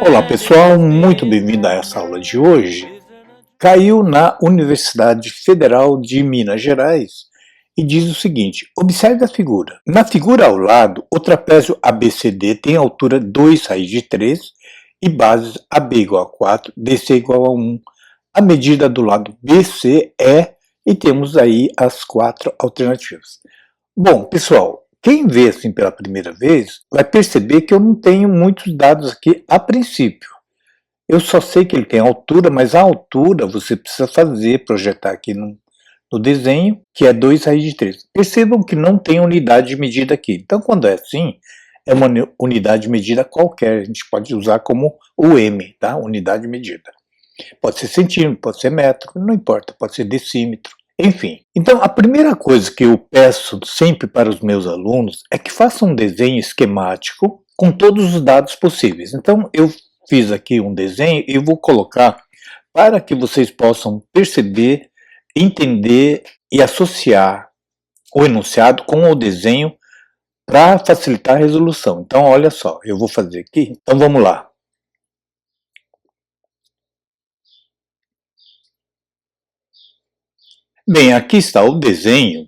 Olá pessoal, muito bem-vindo a essa aula de hoje. Caiu na Universidade Federal de Minas Gerais e diz o seguinte: observe a figura. Na figura ao lado, o trapézio ABCD tem altura 2 raiz de 3 e bases AB igual a 4, DC igual a 1. A medida do lado BC é, e temos aí as 4 alternativas. Bom, pessoal, quem vê assim pela primeira vez vai perceber que eu não tenho muitos dados aqui a princípio. Eu só sei que ele tem altura, mas a altura você precisa projetar aqui no desenho, que é 2 raiz de 3. Percebam que não tem unidade de medida aqui. Então, quando é assim, é uma unidade de medida qualquer. A gente pode usar como o M, tá? Unidade de medida. Pode ser centímetro, pode ser metro, não importa, pode ser decímetro. Enfim, então a primeira coisa que eu peço sempre para os meus alunos é que façam um desenho esquemático com todos os dados possíveis. Então eu fiz aqui um desenho e vou colocar para que vocês possam perceber, entender e associar o enunciado com o desenho para facilitar a resolução. Então olha só, eu vou fazer aqui, então vamos lá. Bem, aqui está o desenho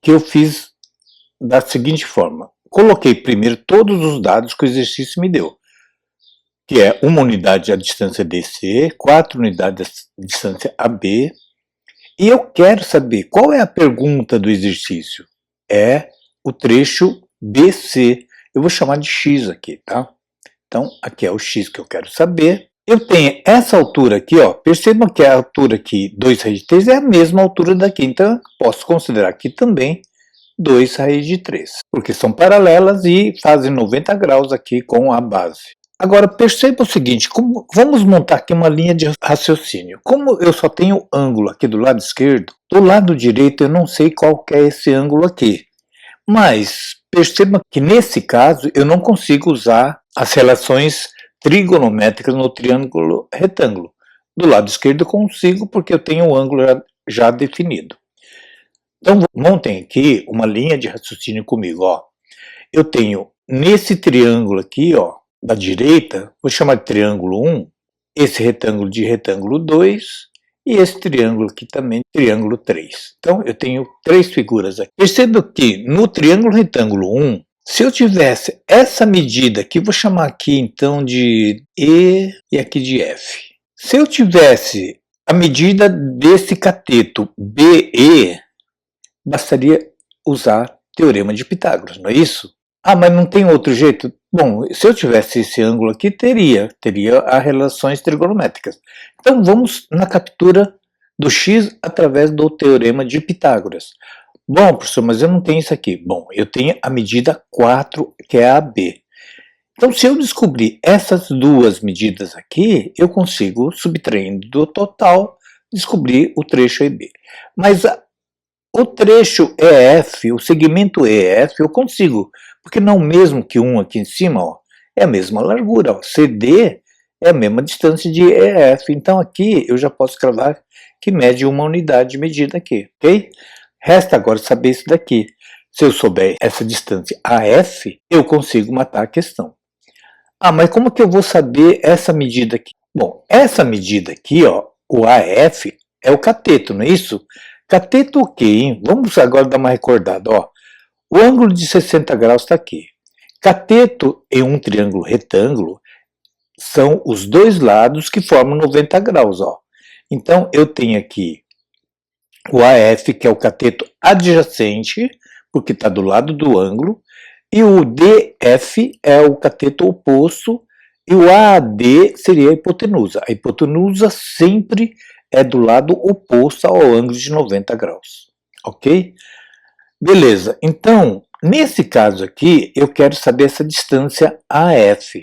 que eu fiz da seguinte forma. Coloquei primeiro todos os dados que o exercício me deu, que é 1 unidade à distância DC, 4 unidades à distância AB, e eu quero saber qual é a pergunta do exercício. É o trecho BC. Eu vou chamar de X aqui, tá? Então, aqui é o X que eu quero saber. Eu tenho essa altura aqui, ó, percebam que a altura aqui, 2 raiz de 3, é a mesma altura daqui, então eu posso considerar aqui também 2 raiz de 3, porque são paralelas e fazem 90 graus aqui com a base. Agora perceba o seguinte, vamos montar aqui uma linha de raciocínio. Como eu só tenho ângulo aqui do lado esquerdo, do lado direito eu não sei qual que é esse ângulo aqui, mas perceba que nesse caso eu não consigo usar as relações trigonométricas no triângulo retângulo. Do lado esquerdo eu consigo porque eu tenho o ângulo já definido. Então montem aqui uma linha de raciocínio comigo, ó. Eu tenho nesse triângulo aqui, ó, da direita, vou chamar de triângulo 1, esse retângulo de retângulo 2 e esse triângulo aqui também, triângulo 3. Então eu tenho 3 figuras aqui. Perceba que no triângulo retângulo 1, se eu tivesse essa medida aqui, vou chamar aqui então de E e aqui de F. Se eu tivesse a medida desse cateto BE, bastaria usar teorema de Pitágoras, não é isso? Ah, mas não tem outro jeito? Bom, se eu tivesse esse ângulo aqui, teria as relações trigonométricas. Então vamos na captura do x através do teorema de Pitágoras. Bom, professor, mas eu não tenho isso aqui. Bom, eu tenho a medida 4, que é a AB. Então, se eu descobrir essas duas medidas aqui, eu consigo, subtraindo do total, descobrir o trecho EB. Mas o trecho EF, o segmento EF, eu consigo, porque não mesmo que um aqui em cima, ó, é a mesma largura, ó, CD é a mesma distância de EF, então aqui eu já posso cravar que mede uma unidade de medida aqui, ok? Resta agora saber isso daqui. Se eu souber essa distância AF, eu consigo matar a questão. Ah, mas como que eu vou saber essa medida aqui? Bom, essa medida aqui, ó, o AF, é o cateto, não é isso? Cateto o quê, hein? Vamos agora dar uma recordada, ó. O ângulo de 60 graus está aqui. Cateto em um triângulo retângulo são os dois lados que formam 90 graus, ó. Então, eu tenho aqui o AF, que é o cateto adjacente, porque está do lado do ângulo, e o DF é o cateto oposto, e o AD seria a hipotenusa. A hipotenusa sempre é do lado oposto ao ângulo de 90 graus, ok? Beleza, então, nesse caso aqui, eu quero saber essa distância AF,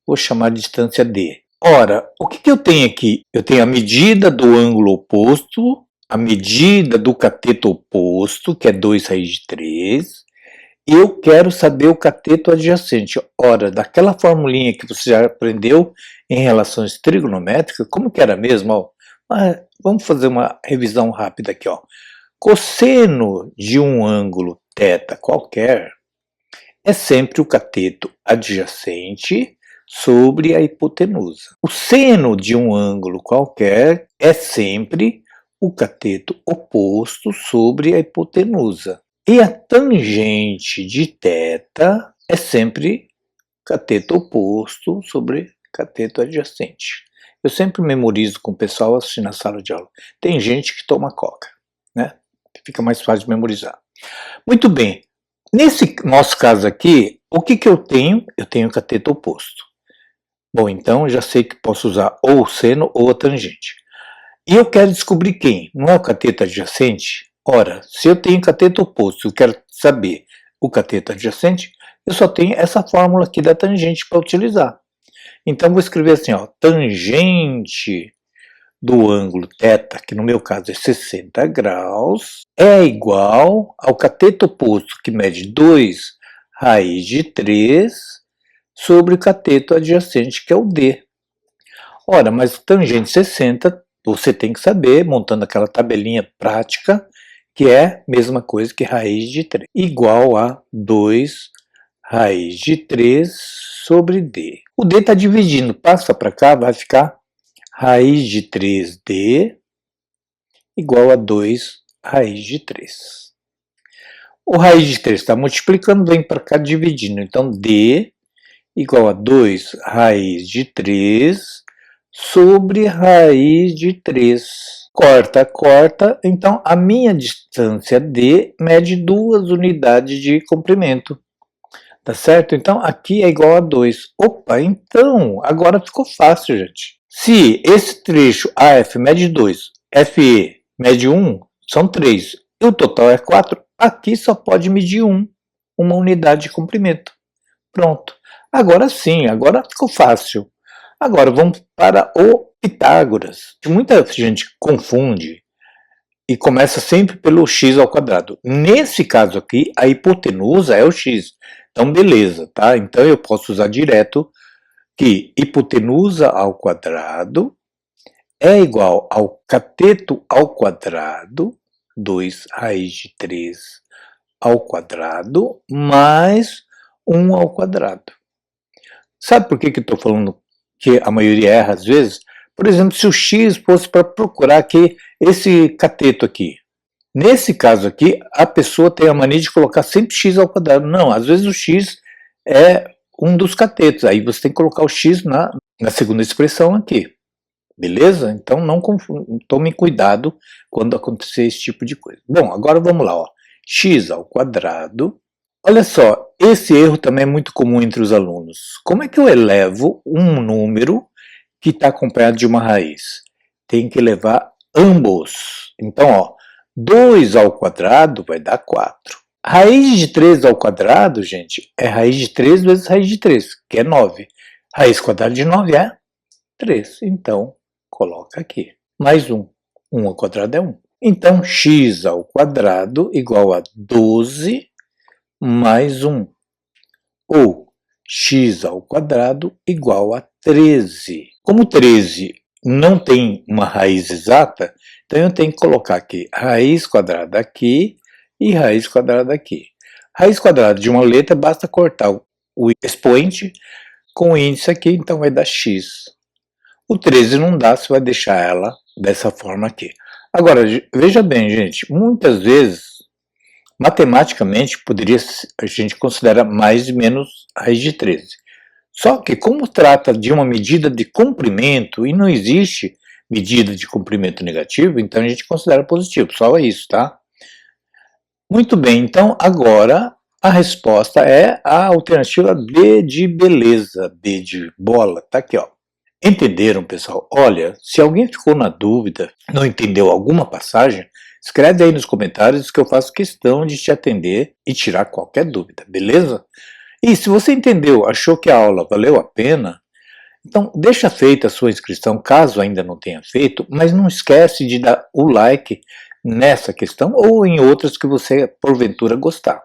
vou chamar de distância D. Ora, o que eu tenho aqui? Eu tenho a medida do ângulo oposto, a medida do cateto oposto, que é 2 raiz de 3, e eu quero saber o cateto adjacente. Ora, daquela formulinha que você já aprendeu em relações trigonométricas, como que era mesmo? Ó, vamos fazer uma revisão rápida aqui, ó. Cosseno de um ângulo θ qualquer é sempre o cateto adjacente sobre a hipotenusa. O seno de um ângulo qualquer é sempre o cateto oposto sobre a hipotenusa. E a tangente de θ é sempre cateto oposto sobre cateto adjacente. Eu sempre memorizo com o pessoal assistindo a sala de aula. Tem gente que toma coca, né? Fica mais fácil de memorizar. Muito bem. Nesse nosso caso aqui, o que eu tenho? Eu tenho cateto oposto. Bom, então já sei que posso usar ou o seno ou a tangente. E eu quero descobrir quem? Não é o cateto adjacente? Ora, se eu tenho cateto oposto e eu quero saber o cateto adjacente, eu só tenho essa fórmula aqui da tangente para utilizar. Então vou escrever assim, ó, tangente do ângulo θ, que no meu caso é 60 graus, é igual ao cateto oposto, que mede 2 raiz de 3, sobre o cateto adjacente, que é o D. Ora, mas tangente 60, você tem que saber, montando aquela tabelinha prática, que é a mesma coisa que raiz de 3, igual a 2 raiz de 3 sobre D. O D está dividindo, passa para cá, vai ficar raiz de 3D igual a 2 raiz de 3. O raiz de 3 está multiplicando, vem para cá dividindo. Então, D igual a 2 raiz de 3 sobre raiz de 3. Corta, corta. Então, a minha distância D mede 2 unidades de comprimento. Tá certo? Então, aqui é igual a 2. Opa, então, agora ficou fácil, gente. Se esse trecho AF mede 2, FE mede 1, são 3, e o total é 4, aqui só pode medir 1, uma unidade de comprimento. Pronto. Agora sim, agora ficou fácil. Agora vamos para o Pitágoras, que muita gente confunde e começa sempre pelo x ao quadrado. Nesse caso aqui, a hipotenusa é o x. Então, beleza, tá? Então eu posso usar direto que hipotenusa ao quadrado é igual ao cateto ao quadrado, 2 raiz de 3 ao quadrado, mais 1 ao quadrado. Sabe por que eu estou falando que a maioria erra às vezes? Por exemplo, se o x fosse para procurar aqui esse cateto aqui. Nesse caso aqui, a pessoa tem a mania de colocar sempre x ao quadrado. Não, às vezes o x é um dos catetos. Aí você tem que colocar o x na segunda expressão aqui. Beleza? Então não tome cuidado quando acontecer esse tipo de coisa. Bom, agora vamos lá. Ó. X ao quadrado. Olha só, esse erro também é muito comum entre os alunos. Como é que eu elevo um número que está acompanhado de uma raiz? Tem que elevar ambos. Então, ó, 2 ao quadrado vai dar 4. Raiz de 3 ao quadrado, gente, é raiz de 3 vezes raiz de 3, que é 9. Raiz quadrada de 9 é 3. Então, coloca aqui. Mais 1. 1 ao quadrado é 1. Então, x ao quadrado igual a 12 mais 1. Ou x ao quadrado igual a 13. Como 13 não tem uma raiz exata, então eu tenho que colocar aqui raiz quadrada aqui e raiz quadrada aqui. Raiz quadrada de uma letra basta cortar o expoente com o índice aqui, então vai dar x. O 13 não dá, você vai deixar ela dessa forma aqui. Agora, veja bem, gente, muitas vezes, matematicamente, a gente considera mais e menos raiz de 13. Só que, como trata de uma medida de comprimento, e não existe medida de comprimento negativo, então a gente considera positivo, só isso, tá? Muito bem, então agora a resposta é a alternativa B de beleza, B de bola, tá aqui, ó. Entenderam, pessoal? Olha, se alguém ficou na dúvida, não entendeu alguma passagem, escreve aí nos comentários que eu faço questão de te atender e tirar qualquer dúvida, beleza? E se você entendeu, achou que a aula valeu a pena, então deixa feita a sua inscrição, caso ainda não tenha feito, mas não esquece de dar o like nessa questão ou em outras que você porventura gostar,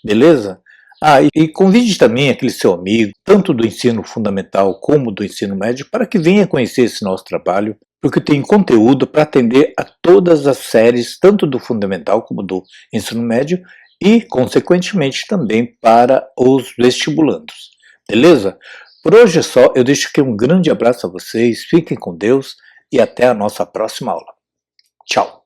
beleza? Ah, e convide também aquele seu amigo, tanto do ensino fundamental como do ensino médio, para que venha conhecer esse nosso trabalho, porque tem conteúdo para atender a todas as séries, tanto do fundamental como do ensino médio, e, consequentemente, também para os vestibulandos. Beleza? Por hoje é só, eu deixo aqui um grande abraço a vocês, fiquem com Deus e até a nossa próxima aula. Tchau!